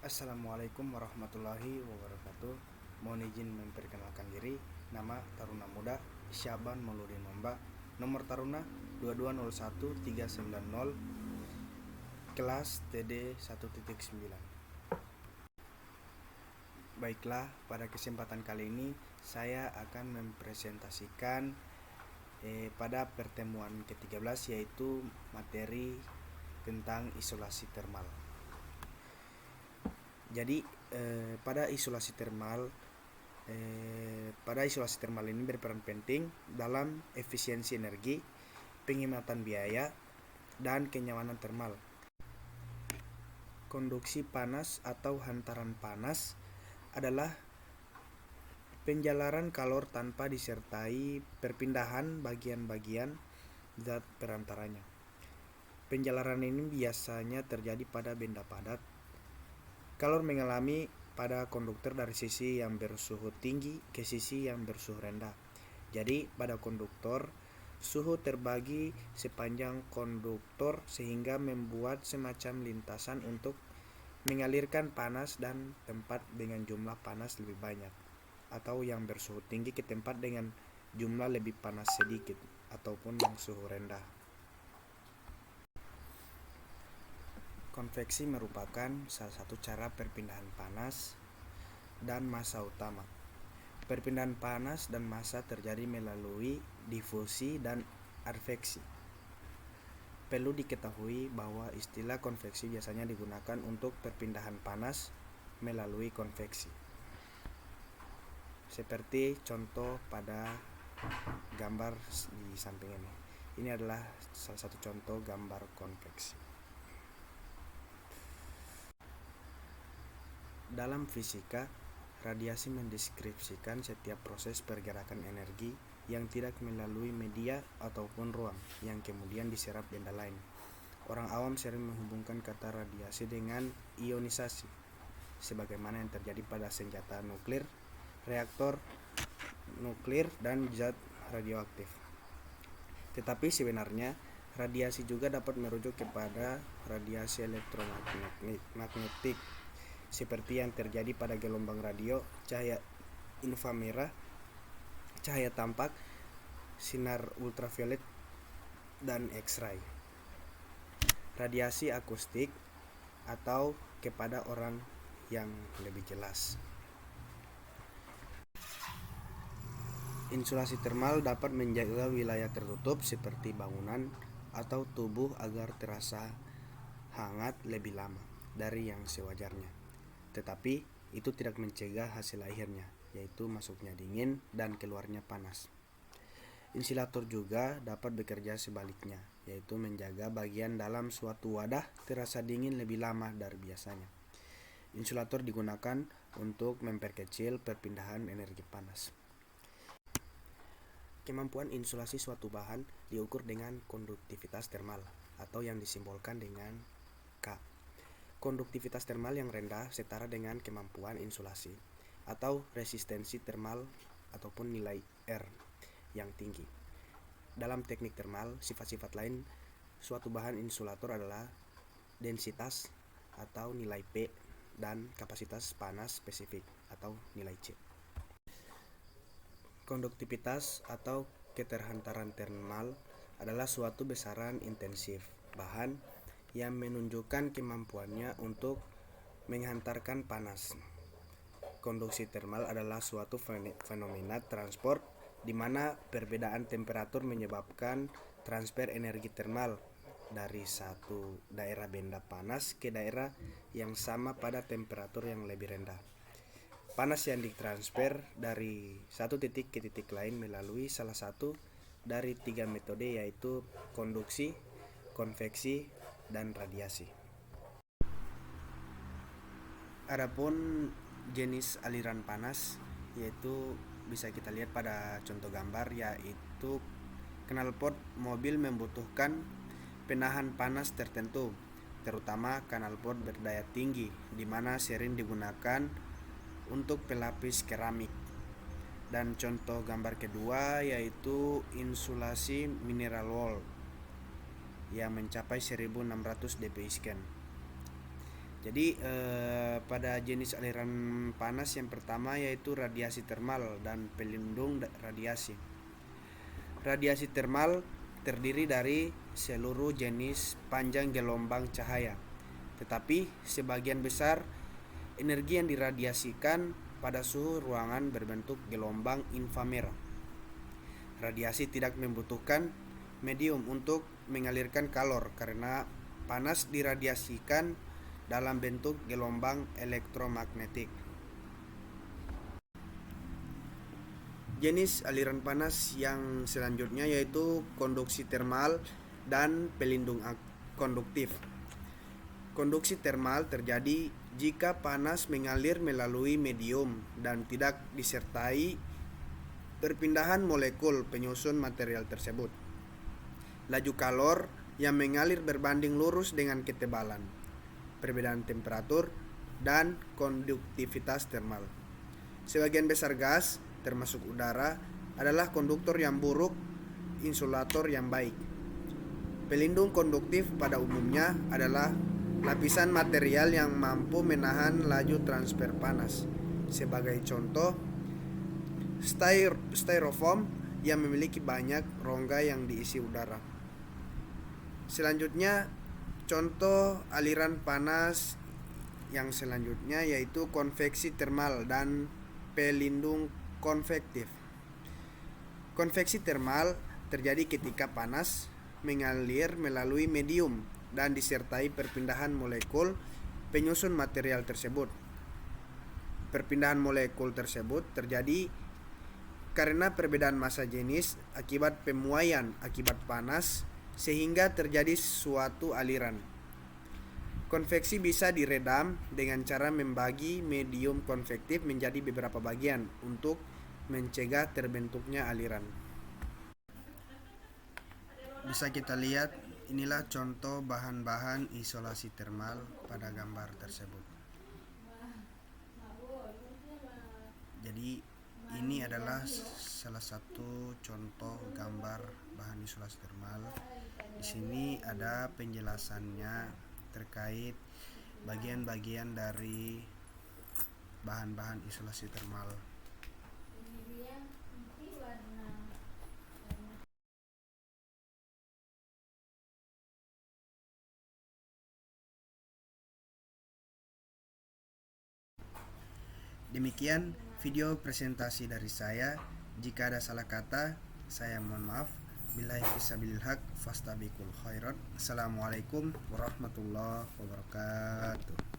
Assalamualaikum warahmatullahi wabarakatuh. Mohon izin memperkenalkan diri. Nama Taruna Muda Syaban Mauludin Momba. Nomor Taruna 2201390. Kelas TD 1.9. Baiklah, pada kesempatan kali ini saya akan mempresentasikan pada pertemuan ke-13, yaitu materi tentang isolasi termal. Jadi pada isolasi termal ini berperan penting dalam efisiensi energi, penghematan biaya, dan kenyamanan termal. Konduksi panas atau hantaran panas adalah penjalaran kalor tanpa disertai perpindahan bagian-bagian zat perantaranya. Penjalaran ini biasanya terjadi pada benda padat. Kalor mengalami pada konduktor dari sisi yang bersuhu tinggi ke sisi yang bersuhu rendah. Jadi pada konduktor, suhu terbagi sepanjang konduktor sehingga membuat semacam lintasan untuk mengalirkan panas dan tempat dengan jumlah panas lebih banyak, atau yang bersuhu tinggi ke tempat dengan jumlah lebih panas sedikit, ataupun yang suhu rendah. Konveksi merupakan salah satu cara perpindahan panas dan massa utama. Perpindahan panas dan massa terjadi melalui difusi dan adveksi. Perlu diketahui bahwa istilah konveksi biasanya digunakan untuk perpindahan panas melalui konveksi. Seperti contoh pada gambar di samping ini. Ini adalah salah satu contoh gambar konveksi. Dalam fisika, radiasi mendeskripsikan setiap proses pergerakan energi yang tidak melalui media ataupun ruang yang kemudian diserap benda lain. Orang awam sering menghubungkan kata radiasi dengan ionisasi, sebagaimana yang terjadi pada senjata nuklir, reaktor nuklir, dan zat radioaktif. Tetapi sebenarnya radiasi juga dapat merujuk kepada radiasi elektromagnetik, seperti yang terjadi pada gelombang radio, cahaya inframerah, cahaya tampak, sinar ultraviolet, dan X-ray. Radiasi akustik atau kepada orang yang lebih jelas. Insulasi termal dapat menjaga wilayah tertutup seperti bangunan atau tubuh agar terasa hangat lebih lama dari yang sewajarnya. Tetapi itu tidak mencegah hasil akhirnya, yaitu masuknya dingin dan keluarnya panas. Insulator juga dapat bekerja sebaliknya, yaitu menjaga bagian dalam suatu wadah terasa dingin lebih lama dari biasanya. Insulator digunakan untuk memperkecil perpindahan energi panas. Kemampuan insulasi suatu bahan diukur dengan konduktivitas termal, atau yang disimbolkan dengan K. Konduktivitas termal yang rendah setara dengan kemampuan insulasi, atau resistensi termal ataupun nilai R yang tinggi. Dalam teknik termal, sifat-sifat lain suatu bahan insulator adalah densitas atau nilai P dan kapasitas panas spesifik atau nilai C. Konduktivitas atau keterhantaran termal adalah suatu besaran intensif bahan yang menunjukkan kemampuannya untuk menghantarkan panas. Konduksi termal adalah suatu fenomena transport di mana perbedaan temperatur menyebabkan transfer energi termal dari satu daerah benda panas ke daerah yang sama pada temperatur yang lebih rendah. Panas yang ditransfer dari satu titik ke titik lain melalui salah satu dari tiga metode, yaitu konduksi, konveksi, dan radiasi. Adapun jenis aliran panas, yaitu bisa kita lihat pada contoh gambar, yaitu knalpot mobil membutuhkan penahan panas tertentu, terutama knalpot berdaya tinggi, di mana sering digunakan untuk pelapis keramik. Dan contoh gambar kedua yaitu insulasi mineral wool yang mencapai 1600 dpi scan. Jadi pada jenis aliran panas yang pertama yaitu radiasi termal dan pelindung radiasi. Radiasi termal terdiri dari seluruh jenis panjang gelombang cahaya, tetapi sebagian besar energi yang diradiasikan pada suhu ruangan berbentuk gelombang inframerah. Radiasi tidak membutuhkan medium untuk mengalirkan kalor karena panas diradiasikan dalam bentuk gelombang elektromagnetik. Jenis aliran panas yang selanjutnya yaitu konduksi termal dan pelindung konduktif. Konduksi termal terjadi jika panas mengalir melalui medium dan tidak disertai perpindahan molekul penyusun material tersebut. Laju kalor yang mengalir berbanding lurus dengan ketebalan, perbedaan temperatur, dan konduktivitas termal. Sebagian besar gas, termasuk udara, adalah konduktor yang buruk, insulator yang baik. Pelindung konduktif pada umumnya adalah lapisan material yang mampu menahan laju transfer panas. Sebagai contoh, styrofoam yang memiliki banyak rongga yang diisi udara. Selanjutnya, contoh aliran panas yang selanjutnya yaitu konveksi termal dan pelindung konvektif. Konveksi termal terjadi ketika panas mengalir melalui medium dan disertai perpindahan molekul penyusun material tersebut. Perpindahan molekul tersebut terjadi karena perbedaan massa jenis akibat pemuaian akibat panas sehingga terjadi suatu aliran. Konveksi bisa diredam dengan cara membagi medium konvektif menjadi beberapa bagian untuk mencegah terbentuknya aliran. Bisa kita lihat, inilah contoh bahan-bahan isolasi termal pada gambar tersebut. Jadi ini adalah salah satu contoh gambar bahan isolasi termal. Di sini ada penjelasannya terkait bagian-bagian dari bahan-bahan isolasi termal. Demikian video presentasi dari saya. Jika ada salah kata, saya mohon maaf. Billahi fisabilil haq fastabiqul khairat. Assalamualaikum warahmatullahi wabarakatuh.